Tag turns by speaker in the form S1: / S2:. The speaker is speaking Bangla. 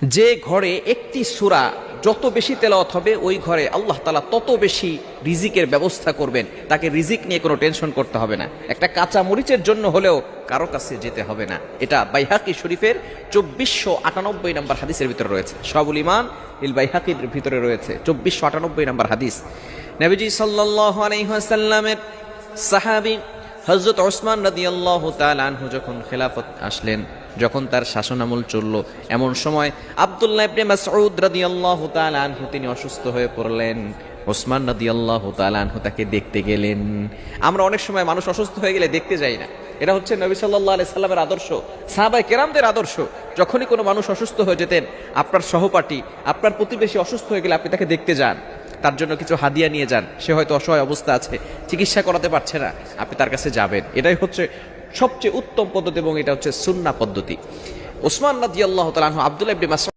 S1: যে ঘরে একটি সূরা যত বেশি তেলাওয়াত হবে ওই ঘরে আল্লাহ তাআলা তত বেশি রিজিকের ব্যবস্থা করবেন। তাকে রিজিক নিয়ে কোনো টেনশন করতে হবে না। একটা কাঁচা মরিচের জন্য হলেও কারো কাছে যেতে হবে না। এটা বাইহাকি শরীফের 2498 নম্বর হাদিসের ভিতরে রয়েছে। শাহুল ঈমান ইল বাইহাকির ভিতরে রয়েছে 2498 নম্বর হাদিস। নবীজি সাল্লাল্লাহু আলাইহি ওয়াসাল্লামের সাহাবী হযরত ওসমান রাদিয়াল্লাহু তাআলা আনহু যখন খেলাফত আসলেন, যখন তার শাসনামল চলল, এমন সময় আব্দুল্লাহ ইবনে মাসউদ রাদিয়াল্লাহু তাআলা আনহু তিনি অসুস্থ হয়ে পড়লেন। ওসমান রাদিয়াল্লাহু তাআলা আনহু তাকে দেখতে গেলেন। আমরা অনেক সময় মানুষ অসুস্থ হয়ে গেলে দেখতে যাই না। এটা হচ্ছে নবী সাল্লাল্লাহু আলাইহি সাল্লামের আদর্শ, সাহাবায়ে কেরামদের আদর্শ। যখনই কোনো মানুষ অসুস্থ হয়ে যেতেন, আপনার সহপাঠী, আপনার প্রতিবেশী অসুস্থ হয়ে গেলে আপনি তাকে দেখতে যান, তার জন্য কিছু হাদিয়া নিয়ে যান। সে হয়তো অসহায় অবস্থা আছে, চিকিৎসা করাতে পারছে না, আপনি তার কাছে যাবেন। এটাই হচ্ছে সবচেয়ে উত্তম পদ্ধতি এবং এটা হচ্ছে সুন্নাহ পদ্ধতি। ওসমান রাদিয়াল্লাহু তাআলা আনহু আব্দুল্লাহ ইবনে মাসউদ